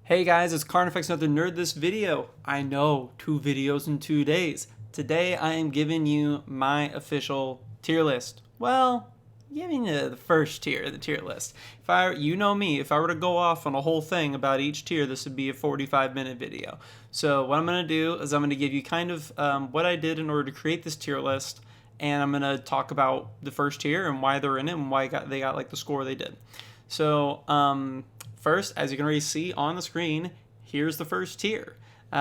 Hey guys, it's Carnifex, another Nerd This video. I know, 2 videos in 2 days. Today I am giving you my official tier list. Well, giving you the first tier of the tier list. You know me, if I were to go off on a whole thing about each tier, this would be a 45-minute video. So what I'm going to do is I'm going to give you kind of what I did in order to create this tier list, and I'm going to talk about the first tier and why they're in it and why they got like the score they did. So, first, as you can already see on the screen, here's the first tier.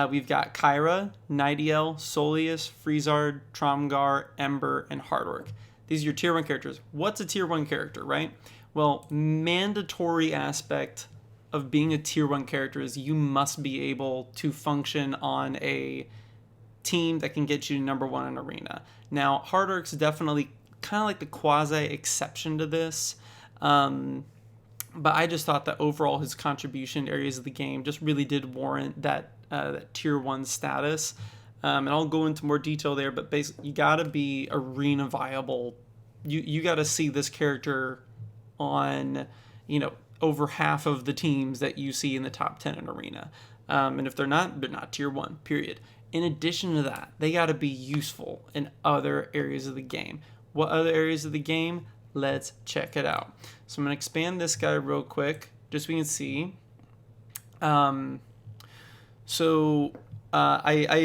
We've got Kyra, Nightiel, Solius, Freezard, Tromgar, Ember, and Hardwork. These are your tier 1 characters. What's a tier 1 character, right? Well, mandatory aspect of being a tier 1 character is you must be able to function on a team that can get you number 1 in Arena. Now, Hardwork's definitely kind of like the quasi-exception to this. But I just thought that overall his contribution to areas of the game just really did warrant that tier 1 status. And I'll go into more detail there, but basically you gotta be arena viable. You gotta see this character on, over half of the teams that you see in the top 10 in Arena. And if they're not tier 1, period. In addition to that, they gotta be useful in other areas of the game. What other areas of the game? Let's check it out. So I'm going to expand this guy real quick, just so we can see. I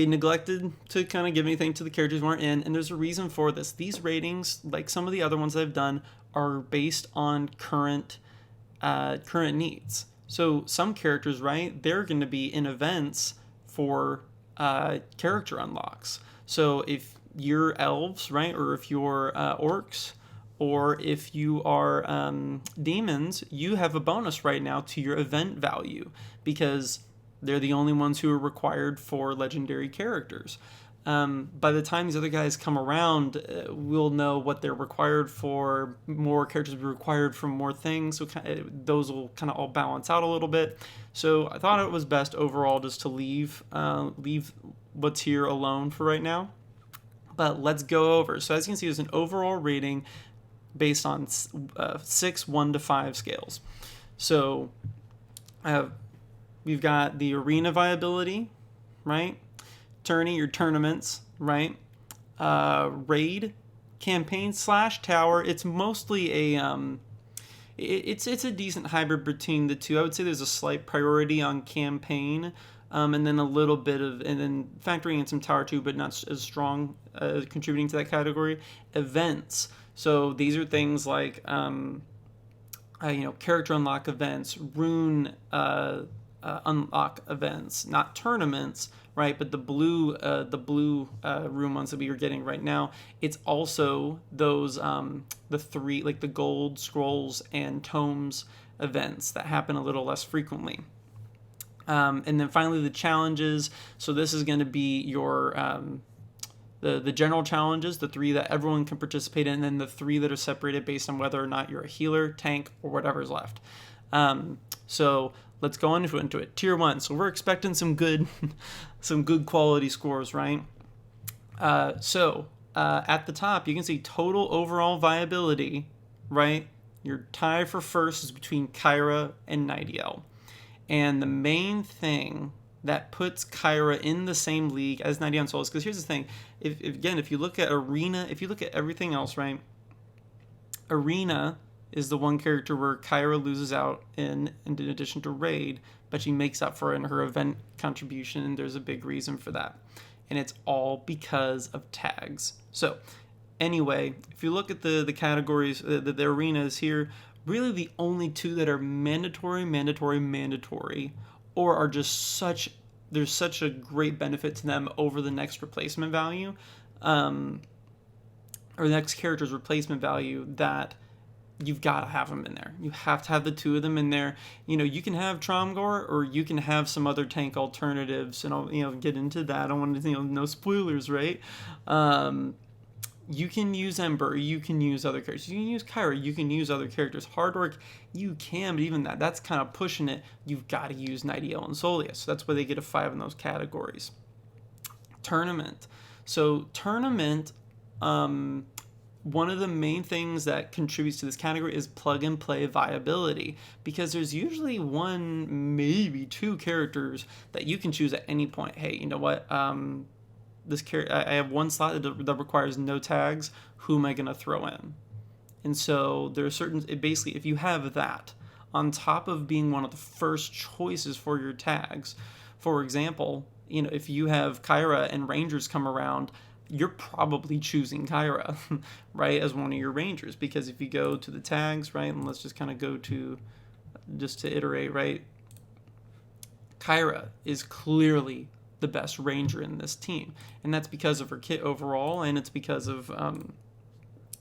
neglected to kind of give anything to the characters who aren't in, and there's a reason for this. These ratings, like some of the other ones I've done, are based on current needs. So some characters, right, they're going to be in events for character unlocks. So if you're elves, right, or if you're orcs, or if you are demons, you have a bonus right now to your event value because they're the only ones who are required for legendary characters. By the time these other guys come around, we'll know what they're required for. More characters will be required for more things, so those will kind of all balance out a little bit. So I thought it was best overall just to leave what's here alone for right now. But let's go over. So as you can see, there's an overall rating based on 6 1 to 5 scales. So we've got the arena viability, right? Tourney, your tournaments, right? Raid, campaign / tower. It's mostly a it's a decent hybrid between the two. I would say there's a slight priority on campaign, and then a little bit of, and then factoring in some tower too, but not as strong contributing to that category. Events. So these are things like, character unlock events, rune unlock events, not tournaments, right? But the blue rune ones that we are getting right now. It's also those the 3, like the gold scrolls and tomes events that happen a little less frequently. And then finally the challenges. So this is going to be your the general challenges, the 3 that everyone can participate in, and then the 3 that are separated based on whether or not you're a healer, tank, or whatever's left. So let's go into it. Tier 1. So we're expecting some good quality scores, right? At the top, you can see total overall viability, right? Your tie for first is between Kyra and Nightiel. And the main thing that puts Kyra in the same league as Nightiel and Solius, because here's the thing, if you look at Arena, if you look at everything else, right, Arena is the one character where Kyra loses out in addition to Raid, but she makes up for it in her event contribution, and there's a big reason for that. And it's all because of tags. So, anyway, if you look at the categories, the arenas here, really the only 2 that are mandatory, or are just there's such a great benefit to them over the next replacement value, or the next character's replacement value, that you've got to have them in there. You have to have the 2 of them in there. You can have Tromgar, or you can have some other tank alternatives, and I'll get into that. I don't want to, no spoilers, right? You can use Ember, you can use other characters. You can use Kyra, you can use other characters. Hardwork, you can, but even that's kind of pushing it. You've got to use Nightiel and Solius. So that's why they get a 5 in those categories. Tournament. So tournament, one of the main things that contributes to this category is plug and play viability, because there's usually one, maybe two characters that you can choose at any point. Hey, you know what? I have one slot that requires no tags. Who am I going to throw in? And so there are certain, basically, if you have that on top of being one of the first choices for your tags, for example, if you have Kyra and Rangers come around, you're probably choosing Kyra, right, as one of your Rangers, because if you go to the tags, right, and let's just kind of go to, just to iterate, right, Kyra is clearly the best Ranger in this team, and that's because of her kit overall, and it's because of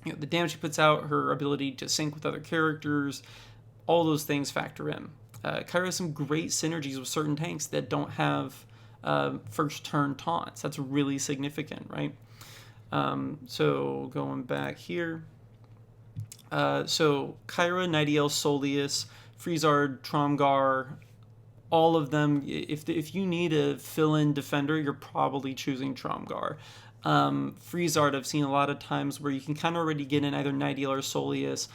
the damage she puts out, her ability to sync with other characters, all those things factor in. Kyra has some great synergies with certain tanks that don't have first turn taunts. That's really significant, right? So going back here, so Kyra, Nightiel, Solius, Freezard, Tromgar, all of them. If you need a fill-in defender, you're probably choosing Tromgar. Freezard, I've seen a lot of times where you can kind of already get in either Nightiel or Solius,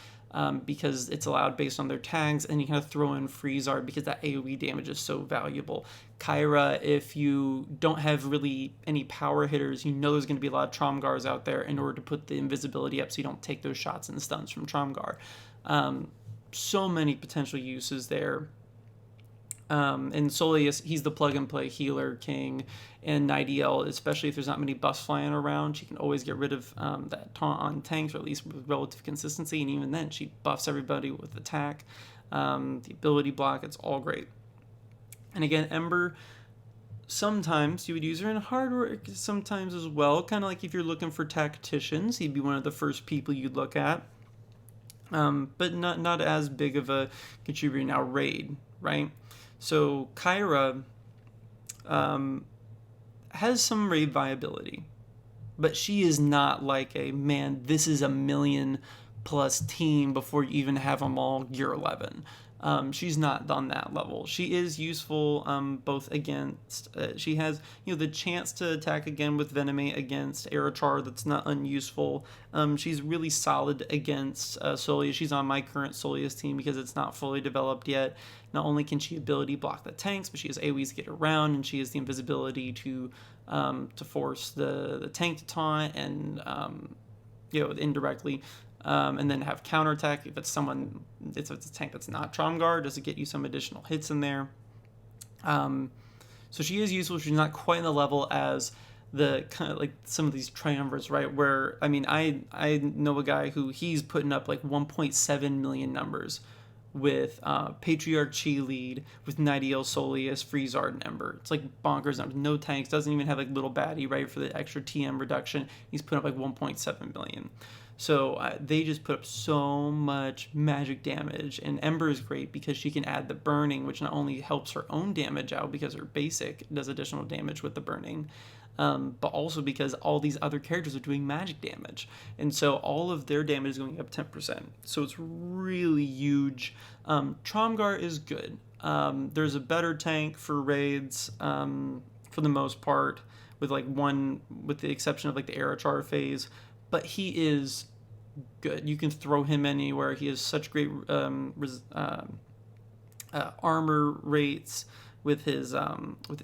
because it's allowed based on their tags, and you kind of throw in Freezard because that AoE damage is so valuable. Kyra, if you don't have really any power hitters, there's going to be a lot of Tromgars out there in order to put the invisibility up so you don't take those shots and stuns from Tromgar. So many potential uses there. And Solius, he's the plug-and-play healer king, and Nightiel, especially if there's not many buffs flying around, she can always get rid of that taunt on tanks, or at least with relative consistency, and even then, she buffs everybody with attack, the ability block, it's all great. And again, Ember, sometimes you would use her in hard work, sometimes as well, kind of like if you're looking for tacticians, he'd be one of the first people you'd look at, but not as big of a contributor now raid, right? So Kyra has some raid viability, but she is not like this is a million plus team before you even have them all gear 11. She's not on that level. She is useful both against, she has the chance to attack again with Venomate against Aerochar. That's not unuseful. She's really solid against Solius. She's on my current Solius team because it's not fully developed yet. Not only can she ability block the tanks, but she has AoEs to get around, and she has the invisibility to force the tank to taunt and indirectly. And then have counterattack if it's a tank that's not Tromgar, does it get you some additional hits in there? So she is useful. She's not quite on the level as the kind of like some of these triumvirs, right? Where I know a guy who he's putting up like 1.7 million numbers with Patriarch Cheerlead, with Nightiel, Solius, Freezard, and Ember. It's like bonkers numbers. No tanks, doesn't even have like little baddie, right, for the extra TM reduction. He's putting up like 1.7 million. So they just put up so much magic damage, and Ember is great because she can add the burning, which not only helps her own damage out because her basic does additional damage with the burning, but also because all these other characters are doing magic damage, and so all of their damage is going up 10%. So it's really huge. Tromgar is good. There's a better tank for raids for the most part, with the exception of like the Aerochar phase. But he is good. You can throw him anywhere. He has such great armor rates with his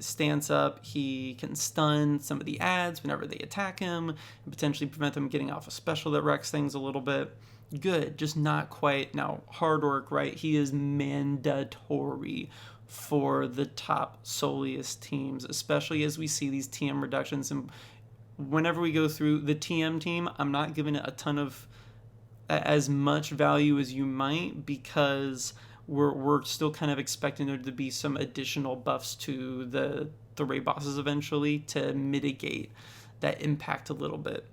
stance up. He can stun some of the adds whenever they attack him, and potentially prevent them getting off a special that wrecks things a little bit. Good, just not quite. Now, hard work, right? He is mandatory for the top Solius teams, especially as we see these TM reductions. And whenever we go through the TM team, I'm not giving it a ton of as much value as you might, because we're still kind of expecting there to be some additional buffs to the raid bosses eventually to mitigate that impact a little bit.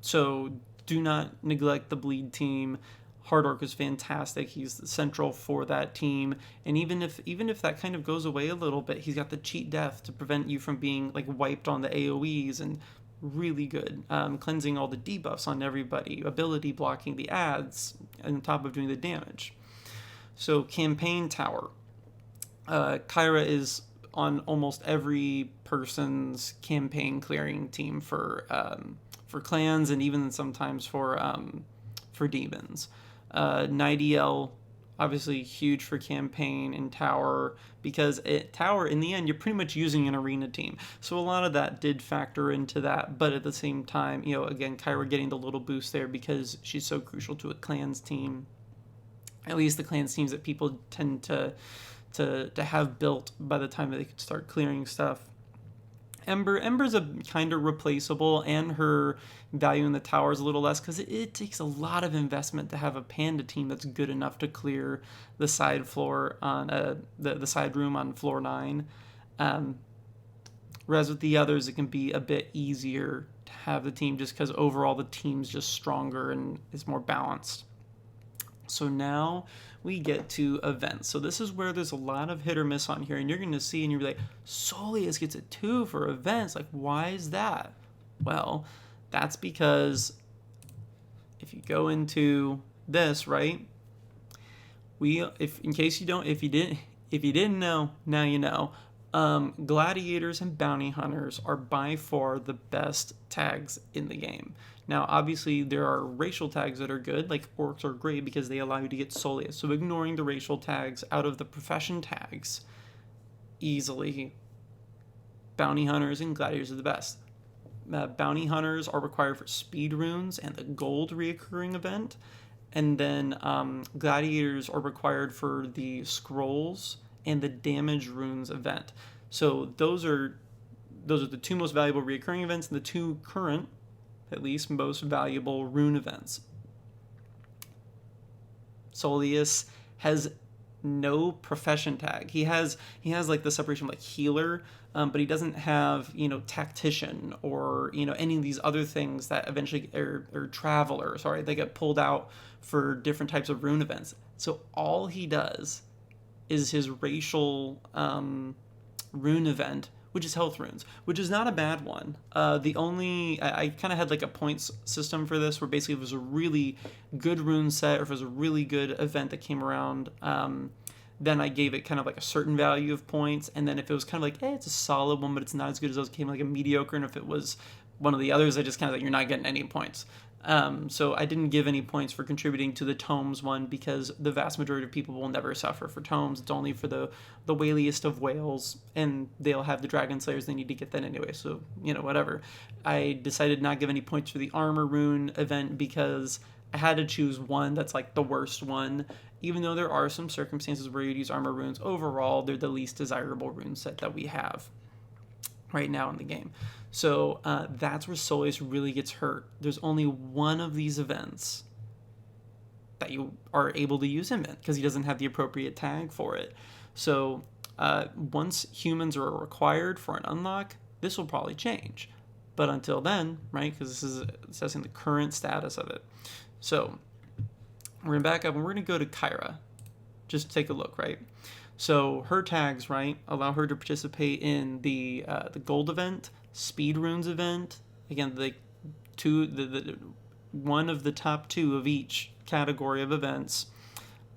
So do not neglect the bleed team. Hardork is fantastic. He's central for that team, and even if that kind of goes away a little bit, he's got the cheat death to prevent you from being like wiped on the AoEs, and really good. Cleansing all the debuffs on everybody, ability blocking the adds, on top of doing the damage. So campaign tower. Kyra is on almost every person's campaign clearing team for clans and even sometimes for demons. Nightiel, obviously huge for campaign and tower, because tower in the end you're pretty much using an arena team, so a lot of that did factor into that. But at the same time, again, Kyra getting the little boost there because she's so crucial to a clans team, at least the clans teams that people tend to have built by the time that they could start clearing stuff. Ember's a kind of replaceable, and her value in the tower is a little less because it takes a lot of investment to have a panda team that's good enough to clear the side floor on the side room on floor 9. Whereas with the others, it can be a bit easier to have the team just because overall the team's just stronger and is more balanced. So now we get to events. So this is where there's a lot of hit or miss on here, and you're going to see and you're like, Soleus gets a 2 for events. Like, why is that? Well, that's because if you go into this, right? If you didn't know, now you know. Gladiators and bounty hunters are by far the best tags in the game. Now, obviously, there are racial tags that are good, like orcs are great because they allow you to get Soleus. So ignoring the racial tags out of the profession tags, easily, bounty hunters and gladiators are the best. Bounty hunters are required for speed runes and the gold reoccurring event. And then gladiators are required for the scrolls and the damage runes event. So those are the 2 most valuable reoccurring events and the 2 current, at least, most valuable rune events. Soleus has no profession tag. He has like the separation of like healer, but he doesn't have tactician or any of these other things that eventually or traveler. Sorry, they get pulled out for different types of rune events. So all he does is his racial rune event, which is health runes, which is not a bad one. I kind of had like a points system for this, where basically if it was a really good rune set or if it was a really good event that came around, then I gave it kind of like a certain value of points. And then if it was kind of like, it's a solid one, but it's not as good as those, came like a mediocre. And if it was one of the others, I just kind of like, you're not getting any points. So I didn't give any points for contributing to the tomes one, because the vast majority of people will never suffer for tomes. It's only for the whaliest of whales, and they'll have the dragon slayers. They need to get that anyway, so whatever. I decided not to give any points for the armor rune event because I had to choose one that's like the worst one, even though there are some circumstances where you'd use armor runes. Overall, they're the least desirable rune set that we have right now in the game. So that's where Soleus really gets hurt. There's only one of these events that you are able to use him in because he doesn't have the appropriate tag for it. So once humans are required for an unlock, this will probably change. But until then, right, because this is assessing the current status of it. So we're going to back up and we're going to go to Kyra. Just take a look, right? So her tags, right, allow her to participate in the gold event, speed runes event. Again, the one of the top 2 of each category of events.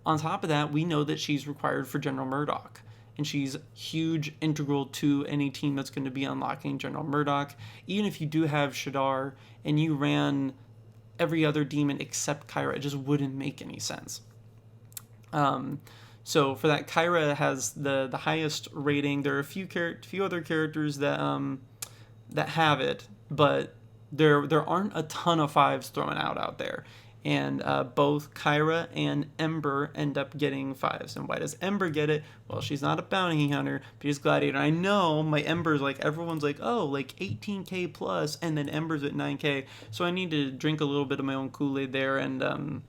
On top of that, we know that she's required for General Murdoch, and she's huge, integral to any team that's going to be unlocking General Murdoch. Even if you do have Shadar and you ran every other demon except Kyra, it just wouldn't make any sense. So for that, Kyra has the highest rating. There are a few other characters that have it, but there aren't a ton of 5s thrown out there. And both Kyra and Ember end up getting 5s. And why does Ember get it? Well, she's not a bounty hunter, but she's gladiator. I know my Ember's like, everyone's like, oh, like 18k plus, and then Ember's at 9k. So I need to drink a little bit of my own Kool-Aid there and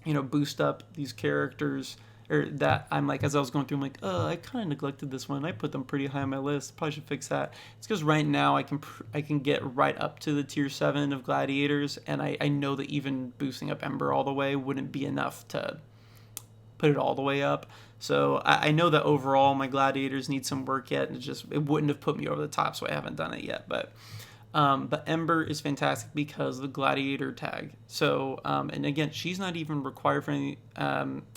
boost up these characters. Or that I'm like, as I was going through, I'm like, I kind of neglected this one. I put them pretty high on my list. Probably should fix that. It's because right now I can get right up to the tier 7 of gladiators, and I know that even boosting up Ember all the way wouldn't be enough to put it all the way up. So I know that overall my gladiators need some work yet, and it wouldn't have put me over the top, so I haven't done it yet. But Ember is fantastic because of the gladiator tag. So, and again, she's not even required for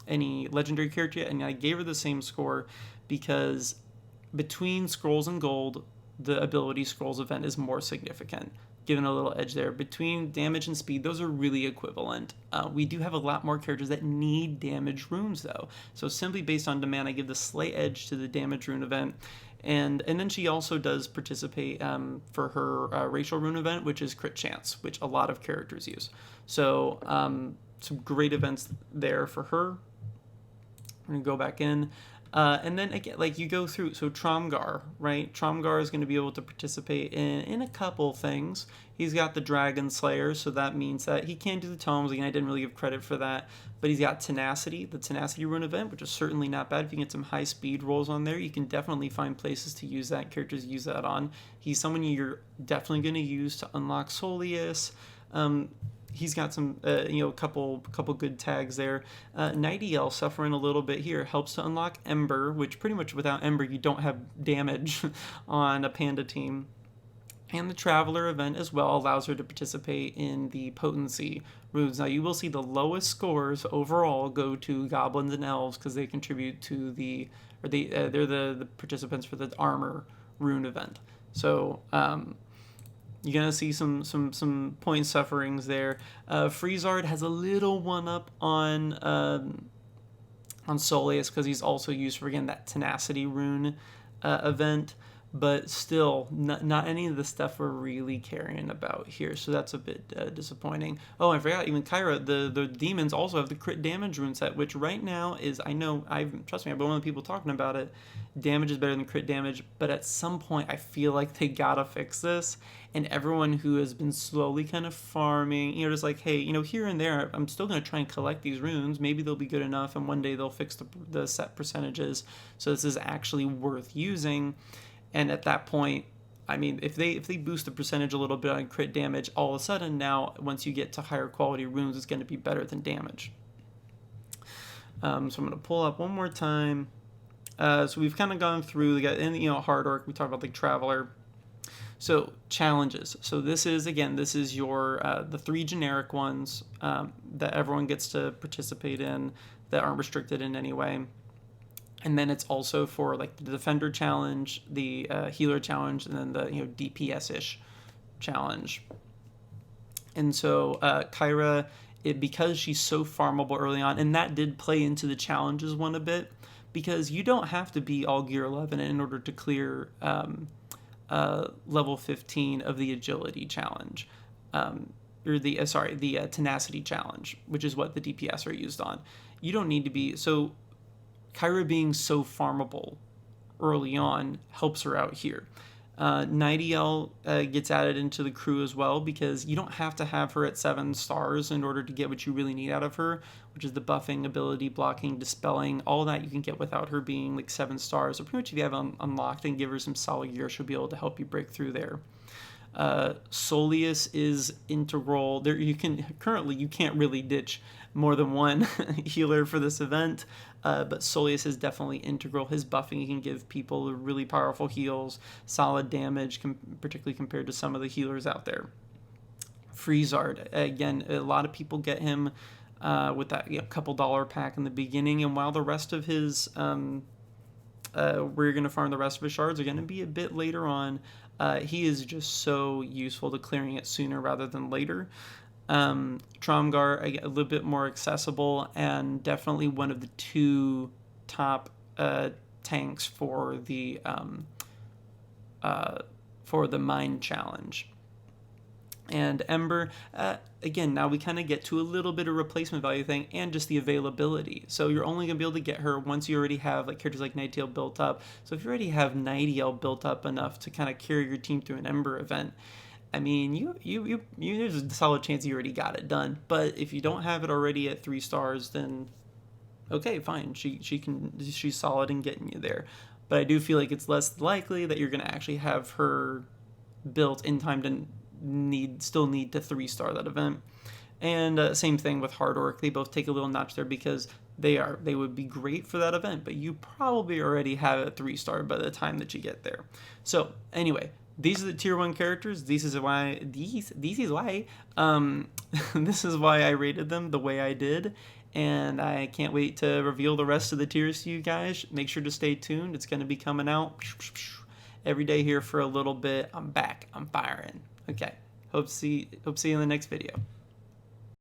any legendary character yet, and I gave her the same score because between Scrolls and Gold, the ability Scrolls event is more significant. given a little edge there. Between damage and speed, those are really equivalent. We do have a lot more characters that need damage runes, though. So simply based on demand, I give the slight edge to the damage rune event. And then she also does participate for her racial rune event, which is crit chance, which a lot of characters use. So some great events there for her. I'm going to go back in. And then again, like you go through, so Tromgar, right? Tromgar is going to be able to participate in a couple things. He's got the Dragon Slayer, so that means that he can do the tomes. Again, I didn't really give credit for that, but he's got Tenacity, the Tenacity rune event, which is certainly not bad. If you get some high speed rolls on there, you can definitely find places to use that, characters use that on. He's someone you're definitely going to use to unlock Soleus. He's got some, a couple good tags there. Nightingale suffering a little bit here helps to unlock Ember, which pretty much without Ember you don't have damage on a Panda team. And the Traveler event as well allows her to participate in the Potency runes. Now you will see the lowest scores overall go to Goblins and Elves because they contribute to they're the participants for the Armor rune event. So you're going to see some point sufferings there. Freezard has a little one-up on Soleus because he's also used for, again, that Tenacity rune event. But still, not any of the stuff we're really caring about here. So that's a bit disappointing. Oh, I forgot, even Kyra, the demons also have the crit damage rune set, which right now is, trust me, I've been one of the people talking about it. Damage is better than crit damage, but at some point I feel like they gotta fix this. And everyone who has been slowly kind of farming, just like, hey, here and there, I'm still gonna try and collect these runes. Maybe they'll be good enough, and one day they'll fix the set percentages, so this is actually worth using. And at that point, if they boost the percentage a little bit on crit damage, all of a sudden now, once you get to higher quality runes, it's going to be better than damage. So I'm going to pull up one more time. So we've kind of gone through, Hard Orc, we talked about the Traveler. So challenges. So this is your, the 3 generic ones that everyone gets to participate in that aren't restricted in any way. And then it's also for like the Defender challenge, the Healer challenge, and then the DPS-ish challenge. And so Kyra, because she's so farmable early on, and that did play into the challenges one a bit, because you don't have to be all gear 11 in order to clear level 15 of the Agility challenge, or the Tenacity challenge, which is what the DPS are used on. You don't need to be so. Kyra being so farmable early on helps her out here. Nightingale gets added into the crew as well because you don't have to have her at 7 stars in order to get what you really need out of her, which is the buffing, ability, blocking, dispelling, all that you can get without her being like 7 stars. So pretty much if you have unlocked and give her some solid gear, she'll be able to help you break through there. Soleus is integral. There you can't really ditch more than one healer for this event, but Soleus is definitely integral. His buffing can give people really powerful heals, solid damage, particularly compared to some of the healers out there. Freezard, again, a lot of people get him with that couple dollar pack in the beginning, and while the rest of his we're going to farm the rest of his shards are going to be a bit later on. He is just so useful to clearing it sooner rather than later. Tromgar, a little bit more accessible, and definitely one of the 2 top tanks for the mine challenge. And Ember, again, now we kind of get to a little bit of replacement value thing and just the availability. So you're only going to be able to get her once you already have like characters like Nightingale built up. So if you already have Nightingale built up enough to kind of carry your team through an Ember event, you there's a solid chance you already got it done. But if you don't have it already at 3 stars, then okay, fine. She's solid in getting you there. But I do feel like it's less likely that you're going to actually have her built in time to still need to 3-star that event. And same thing with Hard Orc. They both take a little notch there because they would be great for that event, but you probably already have a 3-star by the time that you get there. So anyway, these are the tier 1 characters. This is why I rated them the way I did, and I can't wait to reveal the rest of the tiers to you guys. Make sure to stay tuned. It's going to be coming out every day here for a little bit. I'm back. I'm firing. Okay. Hope to see you in the next video.